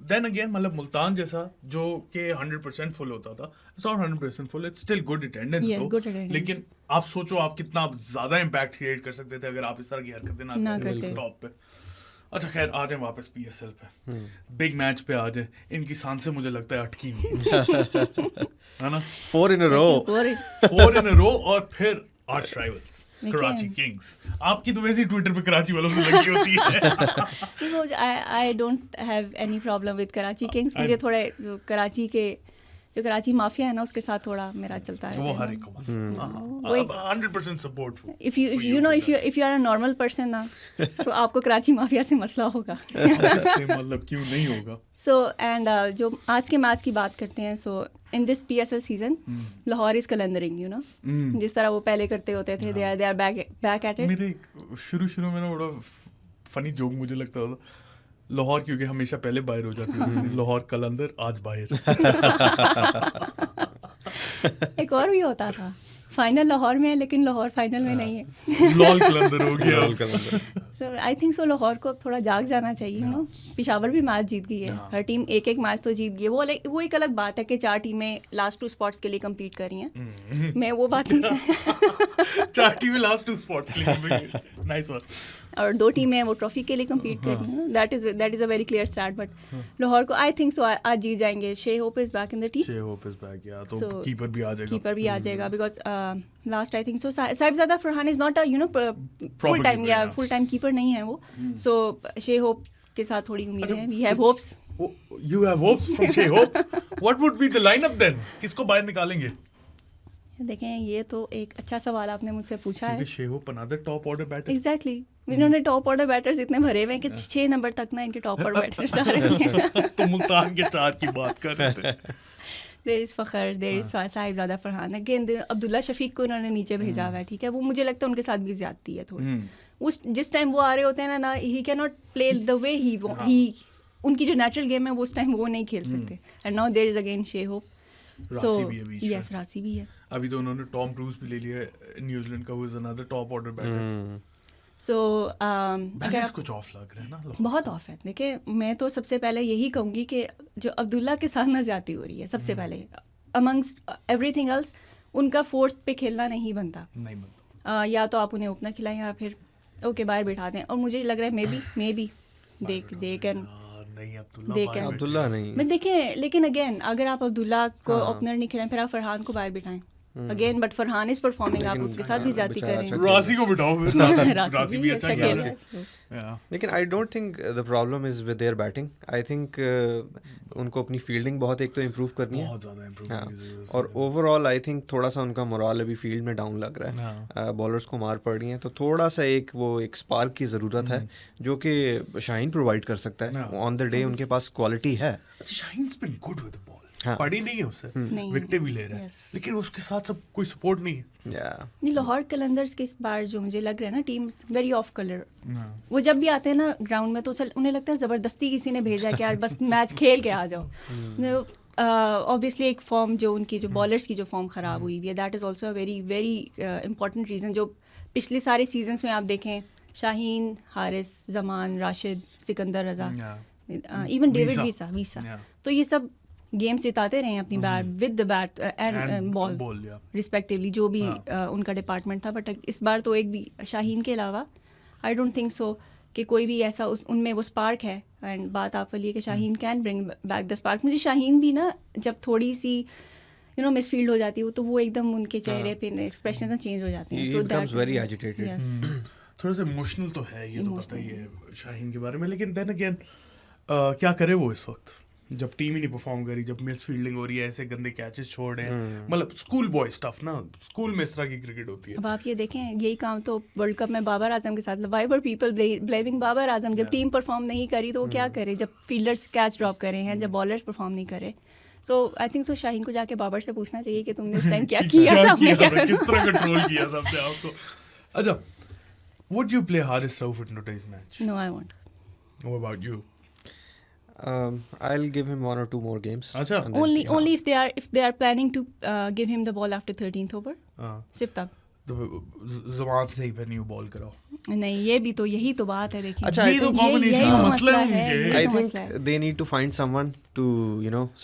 देन अगेन, मतलब मुल्तान जैसा जो कि 100% फुल होता था, it's not 100% full, it's still good attendance. good attendance. लेकिन आप सोचो आप कितना ज्यादा इम्पैक्ट क्रिएट कर सकते थे अगर आप इस तरह की हरकतें ना करते टॉप पे. अच्छा खैर, आ जाए वापस PSL पे, बिग मैच पे आ जाए. इनकी सांसें मुझे लगता है अटकी हुई है ना. 4 in a row. 4 in a row और फिर आर्च राइवल्स कराची किंग्स. आपकी तो वैसे ही ट्विटर पे कराची वालों से लगी होती है. I don't have any problem with Karachi Kings. मुझे थोड़े जो कराची माफिया है ना, उसके साथ थोड़ा मेरा चलता है. वो हर एक को मसला. 100% support. if you are a normal person ना, so आपको कराची माफिया से मसला होगा. मतलब क्यों नहीं होगा. So and जो आज के मैच की बात करते हैं, so in this PSL season Lahore is calendering, जिस तरह वो पहले करते होते थे, they are back at it. मेरे शुरू में ना बड़ा फनी जोक मुझे लगता था, लाहौर क्योंकि हमेशा पहले बाहर हो जाती है, लाहौर कलंदर आज बाहर. एक और भी होता था, फाइनल लाहौर में है लेकिन लाहौर फाइनल में नहीं है. लॉल कलंदर हो गया. So I think so Lahore को अब थोड़ा जाग जाना चाहिए. पेशावर भी मैच जीत गई है, हर टीम एक मैच तो जीत गई है. वो एक अलग बात है कि 4 टीमें लास्ट 2 स्पॉट्स के लिए compete कर रही हैं. मैं वो बात नहीं कर 4 टीमें लास्ट 2 स्पॉट्स के लिए. Nice one. और 2 टीमें वो ट्रॉफी के लिए compete कर रही हैं. That is a very clear start. But Lahore को I think so आज जीत जाएंगे. Shea Hope is back in the team. Shea Hope is back, yeah. तो कीपर भी आ जाएगा. because last I think so Sahibzada Farhan is not a full time keeper नहीं है वो. So Shea Hope के साथ थोड़ी उम्मीद है. We have hopes. You have hopes from Shea Hope. What would be the lineup then? किसको बाहर निकालेंगे? देखें, ये तो एक अच्छा सवाल आपने मुझसे पूछा है. Shea Hope another top order batter. Exactly. इन्होंने टॉप ऑर्डर बैटर्स इतने भरे हुए हैं कि 6 नंबर तक ना इनके टॉप ऑर्डर बैटर्स आ रहे हैं. तो मुल्तान के 4 की बात कर रहे थे. There is Fakhar, there is Sahibzada Farhan. Again Abdullah Shafique को इन्होंने नीचे भेजा हुआ है, ठीक है. वो मुझे लगता है उनके साथ भी ज्यादती है थोड़ी. उस जिस टाइम वो आ रहे होते हैं ना, he can not play the way he उनकी जो नेचुरल गेम है वो उस टाइम वो नहीं खेल सकते. And now there is again Shai Hope. Yes, Rassie भी है. अभी तो उन्होंने टॉम क्रूज भी ले लिया है न्यूजीलैंड का, वो is another top order batter. So balance कुछ ऑफ लग रहा है ना. बहुत ऑफ है. देखिए, मैं तो सबसे पहले यही कहूँगी कि जो अब्दुल्ला के साथ ना ज्यादती हो रही है, सबसे पहले अमंग्स्ट एवरीथिंग एल्स, उनका 4th पे खेलना नहीं बनता. या तो आप उन्हें ओपनर खिलाएं या फिर ओके बाहर बिठा दें. और मुझे लग रहा है may be they can Abdullah नहीं. मैं देखें, लेकिन अगेन अगर आप अब्दुल्ला को ओपनर नहीं खिलाएं, फिर आप फरहान को बाहर बिठाएं. Again but Farhan is performing, आप उसके साथ भी ज्यादती कर रहे हैं. रासी को बिठाओ फिर. रासी भी अच्छा खेल रहा है. लेकिन आई don't think the problem is with their batting. I think उनको अपनी फील्डिंग बहुत एक तो इम्प्रूव करनी है, बहुत ज़्यादा इम्प्रूव करनी है. और ओवरऑल आई थिंक थोड़ा सा उनका मोरल अभी फील्ड में डाउन लग रहा है. बॉलर्स को मार पड़ रही है, तो थोड़ा सा एक स्पार्क की ज़रूरत है जो कि शाहीन प्रोवाइड कर सकता है. ऑन द डे उनके पास क्वालिटी है. शाहीन's been good with the ball. पड़ी नहीं है उससे, विकेट भी ले रहा है, लेकिन उसके साथ सब कोई सपोर्ट नहीं है. नहीं, लाहौर कलंदर्स के इस बार जो मुझे लग रहा है ना, टीम वेरी ऑफ कलर. वो जब भी आते हैं ना ग्राउंड में, तो उन्हें लगता है ज़बरदस्ती किसी ने भेजा कि यार बस मैच खेल के आ जाओ. ऑब्वियसली एक फॉर्म जो उनकी जो बॉलर्स की जो फॉर्म ख़राब हुई हुई है, that is also a very very important reason. जो पिछले सारे सीजन्स में आप देखें, शाहीन, हारिस, जमान, राशिद, सिकंदर रजा, इवन डेविड वीसा, तो ये सब गेम्स जिताते रहे हैं अपनी bat with the bat and ball respectively, जो भी उनका डिपार्टमेंट था. बट इस बार तो एक भी शाहीन के अलावा आई डोंट थिंक सो कि कोई भी ऐसा उनमें वो स्पार्क है. एंड बात आप वाली है कि Shaheen can bring back the spark. मुझे शाहीन भी ना, जब थोड़ी सी मिसफील्ड हो जाती है तो वो एकदम उनके चेहरे पे एक्सप्रेशन चेंज हो जाते हैं. So that's very agitated. थोड़ा सा इमोशनल तो है, ये तो पता ही है शाहीन के बारे में. लेकिन देन अगेन क्या करे वो इस वक्त, जब टीम ही नहीं परफॉर्म करी, जब मिस फील्डिंग हो रही है, ऐसे गंदे कैचेस छोड़ रहे हैं, मतलब स्कूल बॉय स्टफ ना, स्कूल में इस तरह की क्रिकेट होती है। अब आप ये देखें, यही काम तो वर्ल्ड कप में बाबर आजम के साथ, why were people blaming Babar Azam? जब टीम परफॉर्म नहीं करी तो वो क्या करे? जब फील्डर्स कैच ड्रॉप करे हैं, जब बॉलर्स परफॉर्म नहीं करे। सो आई थिंक सो शाहीन को जाके बाबर से पूछना चाहिए कि तुमने उस टाइम क्या किया था, किस तरह कंट्रोल किया था अपने आप को। अच्छा, would you play Haris Rauf in today's match? No, I won't. What about you? I'll give him 1 or 2 more games. अच्छा, and then see. Only if they are planning to give him the ball after 13th over. सिर्फ तब। तो ज़मान से ही फिर new ball कराओ। नहीं, ये भी तो यही तो बात है। देखिए, अच्छा, ये तो कॉम्बिनेशन यही तो मसला मसला है है। उनके। I तो think मसला है। they need to find someone to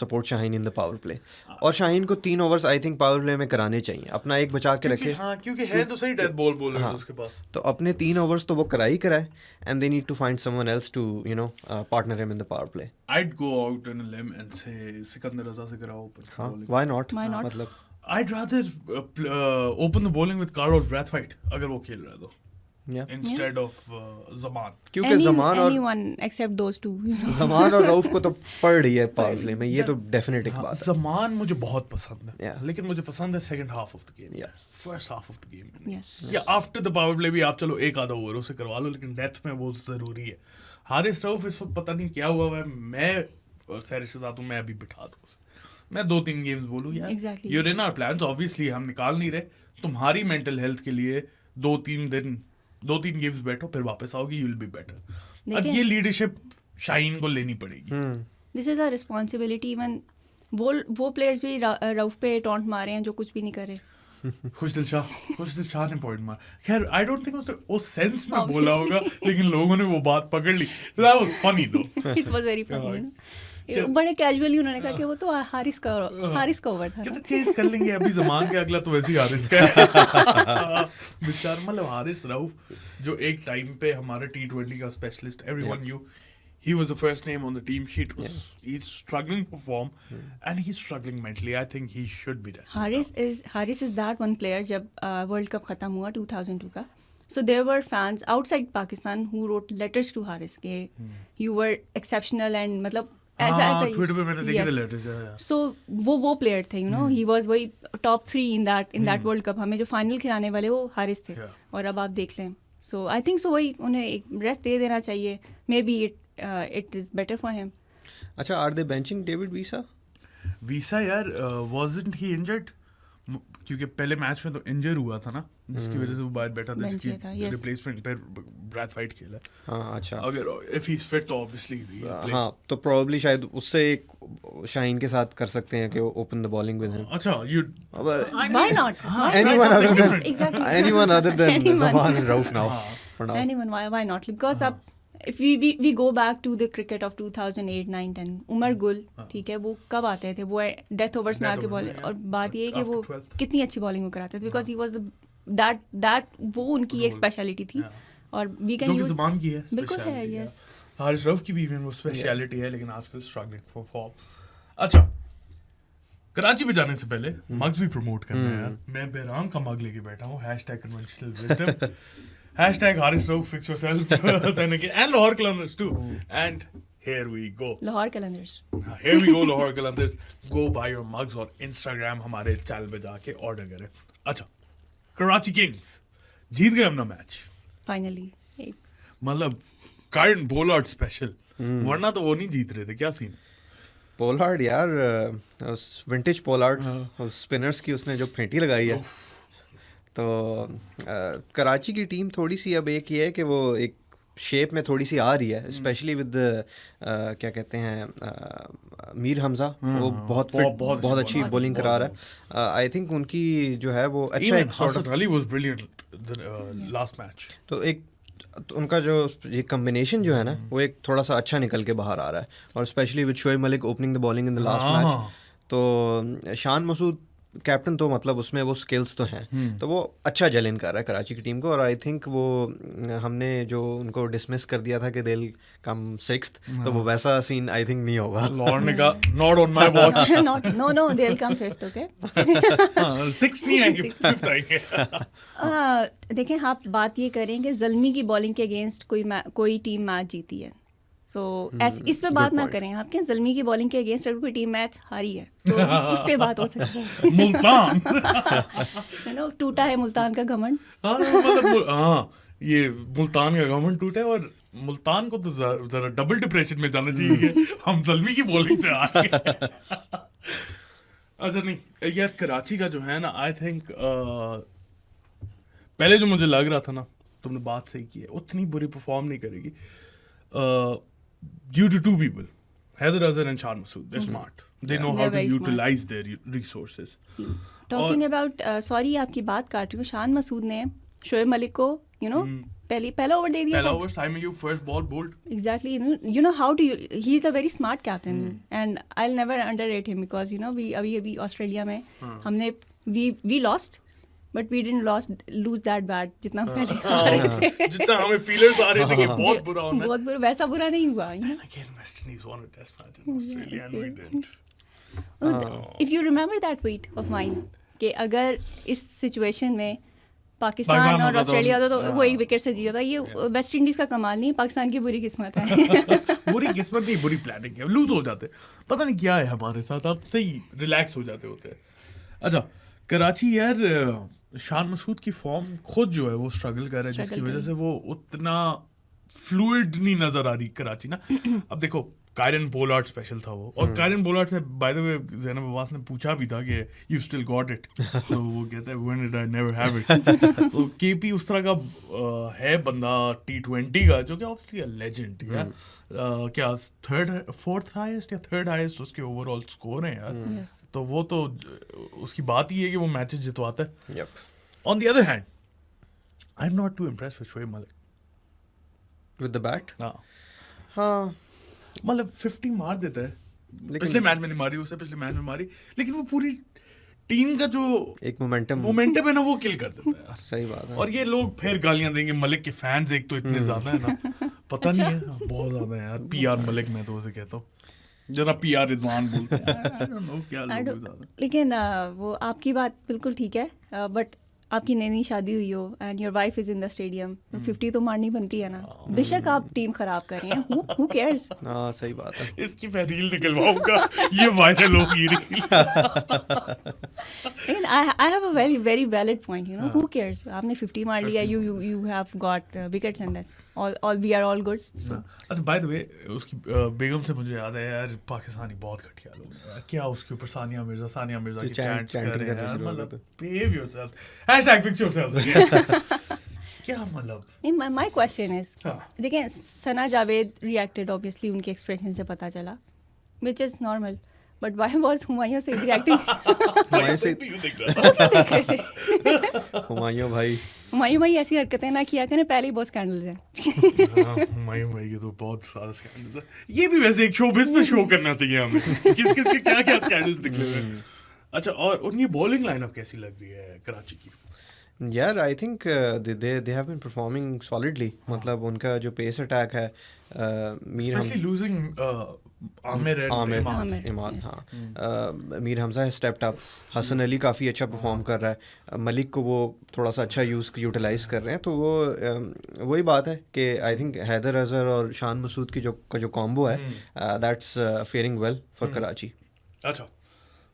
support Shaheen in the power play. और शाहीन को 3 overs I think power play में कराने चाहिए, अपना एक बचा के रखे। हाँ, क्योंकि है तो सही डेथ बॉल बॉलर उसके पास। तो अपने 3 ओवर्स तो वो कराए and they need to find someone else to partner him in the power play. I'd go out on a limb and say Sikandar रजा से कराओ ऊपर हाँ, bowling। why not? Why not? मतलब I'd rather open the bowling with Carlos Brathwaite अगर वो खेल रहा है तो, yeah. instead of Zaman। क्योंकि ज़मान और anyone except those two, ज़मान और रऊफ को तो पड़ रही है पावर प्ले में, ये तो डेफिनेट एक हाँ, बात है। ज़मान मुझे बहुत पसंद है, Yeah. लेकिन मुझे पसंद है second half of the game, Yeah. First half of the game. yes, या आफ्टर द पावर प्ले भी आप चलो एक आधा ओवर उसे करवा लो, लेकिन डेथ में वो जरूरी है। हारिस रऊफ इस वक्त पता नहीं क्या हुआ है, मैं सैरिश के साथ हूँ, मैं अभी बिठा दूँ उसे। मैं 2-3 गेम्स बोलूँ यार, Exactly. You're in our plans, obviously हम निकाल नहीं रहे, तुम्हारी मेंटल हेल्थ के लिए 2-3 गेम्स बैठो, फिर वापस आओगी, यू विल बी बेटर। अब देखिए- ये लीडरशिप शाहीन को लेनी पड़ेगी। this is a responsibility। Even वो प्लेयर्स भी रऊफ पे टॉन्ट मारे हैं जो कुछ भी नहीं करे। खुशदिल शाह ने पॉइंट मार, खैर आई डोंट थिंक उसने उस सेंस में Obviously. बोला होगा, लेकिन लोगों ने वो बात पकड़ ली। दैट वाज फनी दो। It was very funny. बड़े कैजुअली उन्होंने कहा कि वो तो हारिस का ओवर था कहते ना। चेस कर लेंगे अभी, ज़मान के अगला तो वैसे ही हारिस का है। बेचारा, मतलब हारिस रऊफ जो एक टाइम पे हमारा T20 का specialist, everyone new he was the first name on the team sheet, he's struggling for form and he's struggling mentally. I think he should be rested. Haris is that one player जब world cup खत्म हुआ 2002 का, so there were fans outside Pakistan who wrote letters to Haris के you were exceptional and मतलब ऐसा Twitter पे मैंने देखे थे yes. लेटर्स। So वो प्लेयर थे, he was वही top 3 in that world cup. हमें जो फाइनल खिलाने वाले वो हारिस थे, और अब आप देख लें। So I think so वही उन्हें एक रेस्ट दे देना चाहिए, maybe it is better for him. अच्छा, are they benching David Visa? यार wasn't he injured? क्योंकि पहले मैच में तो इंजर हुआ था ना, जिसकी वजह से वो बाहर बैठा था, Bench जिसकी किया था, yes. रिप्लेसमेंट पे ब्रैथवाइट खेला। हाँ, अच्छा। अगर if he's fit तो obviously he'll play। हाँ, तो probably शायद उससे एक शाहीन के साथ कर सकते हैं कि वो open the bowling with him. अच्छा, you Why not? Anyone other something than different. Exactly. anyone other than Anyone. Zaman and Rauf now. For now. Anyone, why not? Because अब if we go back to the cricket of 2008, 9, 10, Umar Gul, ठीक है, वो कब आते थे? वो death overs में आके बॉल, और बात ये है कि वो कितनी अच्छी बॉलिंग वो कराते थे, बिकॉज ही वाज दैट वो उनकी एक स्पेशलिटी थी, और वी कैन जो कि यूज ज़बान की है, बिल्कुल है, speciality यस। हारिस रऊफ की भी वो स्पेशलिटी है, लेकिन आजकल स्ट्रगलिंग फॉर फॉर्म। अच्छा, कराची में जाने से पहले मग्स भी प्रमोट करना है यार। मैं बेराम का मग लेके बैठा हूँ, #conventional wisdom, #Haris Rauf, fix yourself, then again, and Lahore Qalandars too. And here we go. Lahore Qalandars. Here we go, Lahore Qalandars. Go buy your mugs और Instagram हमारे चैनल पे जाके ऑर्डर करें। अच्छा, कराची किंग्स जीत गए अपना मैच, फाइनली मतलब कार्डन पोलार्ड स्पेशल, वरना तो वो नहीं जीत रहे थे। क्या सीन? पोलार्ड यार, विंटेज पोलार्ड, स्पिनर्स की उसने जो फेंटी लगाई है, तो कराची की टीम थोड़ी सी अब एक ही है कि वो एक शेप में थोड़ी सी आ रही है, स्पेशली विद क्या कहते हैं मीर हमजा, वो बहुत फिट, बहुत अच्छी बॉलिंग करा रहा है। आई थिंक उनकी जो है वो अच्छा एक sort of, Ali was brilliant last match. तो उनका जो ये कॉम्बिनेशन जो है ना, वो एक थोड़ा सा अच्छा निकल के बाहर आ रहा है, और specially with Shoaib Malik opening the bowling in the last match, तो शान मसूद कैप्टन, तो मतलब उसमें वो स्किल्स तो हैं, तो वो अच्छा जलिन कर रहा है कराची की टीम को। और आई थिंक वो हमने जो उनको डिसमिस कर दिया था कि दिल कम 6th, तो वो वैसा सीन आई थिंक नहीं होगा। लॉर्ड ने कहा not on my watch, no they will come 5th, okay. 6 नहीं आएंगे, 5th आएंगे। देखें, आप बात ये करें कि ज़ल्मी की बॉलिंग के अगेंस्ट कोई टीम मैच जीती है, सो इस पे बात ना करें, आपके ज़ल्मी की बॉलिंग के अगेंस्ट अगर कोई टीम मैच हारी है तो उस पे बात हो सकती है। मुल्तान टूटा है मुल्तान का घमंड। हाँ, ये मुल्तान का घमंड टूटा है और मुल्तान को तो जरा डबल डिप्रेशन में जाना चाहिए कि हम ज़ल्मी की बॉलिंग से हार गए। अच्छा नहीं यार, कराची का जो है ना, आई थिंक पहले जो मुझे लग रहा था ना, तुमने बात सही की है, उतनी बुरी परफॉर्म नहीं करेगी due to two people, Haider Azhar and Shan Masood. They smart, they know how to utilize their resources. Talking about, sorry आपकी बात काट रही हूँ, शान मसूद ने शोएब मलिक को पहला ओवर दे दिया, पहला over Saim Ayub first ball bowled. Exactly, you know how do he is a very smart captain and I will never underrate him because you know we अभी ऑस्ट्रेलिया में हमने we lost but we didn't lose that bad जितना पहले आ रहे थे, जितना हमें feelers आ रहे थे कि बहुत बुरा होना है, बहुत बुरा, वैसा बुरा नहीं हुआ। Again West Indies won a test match in Australia and we didn't. If you remember that tweet of mine कि अगर इस सिचुएशन में पाकिस्तान और ऑस्ट्रेलिया होता तो वो एक विकेट से जीता था, ये वेस्ट इंडीज का कमाल नहीं, पाकिस्तान की बुरी किस्मत है। बुरी किस्मत नहीं, बुरी प्लानिंग है, लूज हो जाते, पता नहीं क्या है हमारे साथ, आप सही रिलैक्स हो जाते होते हैं। अच्छा कराची यार, शान मसूद की फॉर्म खुद जो है वो स्ट्रगल कर रहा है, जिसकी वजह से वो उतना फ्लूइड नहीं नजर आ रही कराची ना। अब देखो कायरन पोलार्ड स्पेशल था वो, और कायरन पोलार्ड से by the way Zainab Abbas ने पूछा भी था कि यू स्टिल गॉट इट, तो वो कहता है when did I never have it. तो केपी उस तरह का है बंदा T20 का, जो कि ऑब्वियसली अ लेजेंड है। क्या फोर्थ हाईएस्ट या थर्ड हाईएस्ट उसके ओवरऑल स्कोर है यार, तो वो तो उसकी बात ही है कि वो मैचेस जितवाता है। On the other hand I am not too impressed with Shoaib Malik with the bat. हाँ मतलब 50 मार देता है, पिछले मैच में नहीं मारी, उससे पिछले मैच में मारी, लेकिन वो पूरी टीम का जो एक मोमेंटम है ना वो किल कर देता है यार। सही बात है। और ये लोग फिर गालियां देंगे, मलिक के फैंस एक तो इतने ज्यादा है ना, पता नहीं है, बहुत ज्यादा है यार। PR मलिक मैं तो उसे कहता हूँ, जरा PR रिजवान बोलते हैं, I don't know क्या लोग ज्यादा। लेकिन वो आपकी बात बिल्कुल ठीक है, बट आपकी नई शादी हुई हो and your wife is in the stadium, 50 तो मारनी बनती है ना, बेशक आप टीम खराब कर रहे हैं, who cares? हाँ सही बात है। इसकी मैं रील निकलवाऊंगा, ये वायरल होगी रील। लेकिन I have a very very valid point, you know, who cares? आपने 50 मार लिया, you have got wickets and that's all we are all good. अच्छा बाय द वे उसकी बेगम से मुझे याद है यार, पाकिस्तानी बहुत घटिया लोग हैं क्या, उसके ऊपर सानिया मिर्जा की चैंट्स कर रहे हैं यार, मतलब behave yourself, #fix yourself। क्या मतलब नहीं, my question is, देखिए सना जावेद reacted obviously उनके एक्सप्रेशन से पता चला, which is normal, but why was Humayun से reacting? हुमायूं भाई ऐसी हरकतें ना किया करें, पहले ही बहुत स्कैंडल्स हैं। हुमायूं भाई के तो बहुत सारे स्कैंडल्स हैं, ये भी वैसे एक शोबिस पे शो करना चाहिए हमें, किस के क्या क्या स्कैंडल्स निकले हुए हैं। अच्छा और उनकी बॉलिंग लाइनअप कैसी लग रही है कराची की? यार I think they have been performing solidly, मतलब उनका जो पेस अटैक है, मीर हमजा है स्टेप्ड अप, हसन अली काफ़ी अच्छा परफॉर्म कर रहा है, मलिक को वो थोड़ा सा अच्छा यूटिलाइज कर रहे हैं, तो वो वही बात है कि आई थिंक हैदर अजहर और शान मसूद की जो कॉम्बो है, that's faring well for Karachi. अच्छा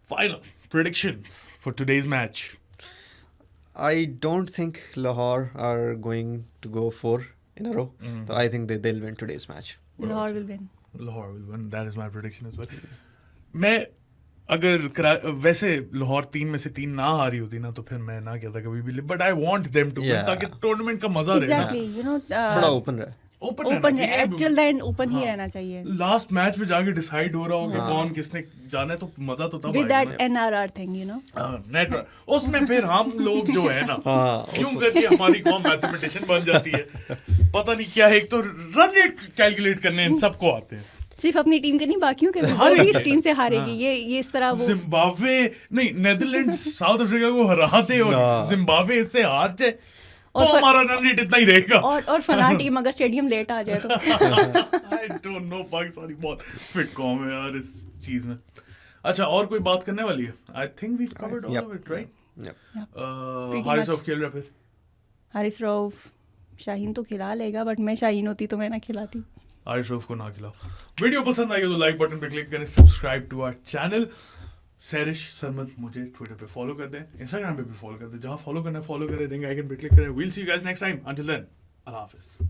final predictions for today's match. I don't think Lahore are going to go 4 in a row. So I think they'll win today's match. Lahore will win. That is my prediction as well. मैं अगर वैसे लाहौर 3 में से 3 ना हारी होती ना तो फिर मैं ना कहता कभी भी, but I want them to win ताकि टूर्नामेंट का मजा रहे। Exactly, you know, थोड़ा ओपन रहे, till the end ओपन ही रहना चाहिए। लास्ट मैच में जाके डिसाइड हो रहा हो कि कौन किसने जाना है, तो मजा तो तब with that NRR thing, you know, network, उसमें फिर हम लोग जो है ना क्यों करके हमारी कौन मैथमेटिशियन बन जाती है, पता नहीं क्या है, एक तो रन रेट कैलकुलेट करने इन सबको आते हैं, सिर्फ अपनी टीम के नहीं बाकियों के भी, वो भी इस टीम से हारेगी, ये इस तरह वो जिम्बाब्वे नहीं नीदरलैंड्स साउथ अफ्रीका को हराते और जिम्बाब्वे इससे हार जाए और हमारा रन रेट इतना ही रहेगा, और फना टीम अगर स्टेडियम लेट आ जाए तो आई डोंट नो, पाकिस्तानी बहुत फिट कौम है यार इस चीज में। अच्छा और कोई बात करने वाली है? I think we covered all of it, right? Haris Rauf खेल रहा, फिर हारिस रऊफ शाहीन तो खिला लेगा, बट मैं शाहीन होती तो मैं ना खिलाती। आरिश रऊफ को ना खिलाओ। वीडियो पसंद आई हो तो लाइक बटन पे क्लिक करें, subscribe to our channel. सैरिश Sarmad मुझे ट्विटर पे फॉलो कर दें, इंस्टाग्राम पे भी फॉलो कर दें, जहां फॉलो करना है फॉलो करें, रिंग आइकन पे क्लिक करें। We'll see you guys next time, until then अल्लाह हाफिज।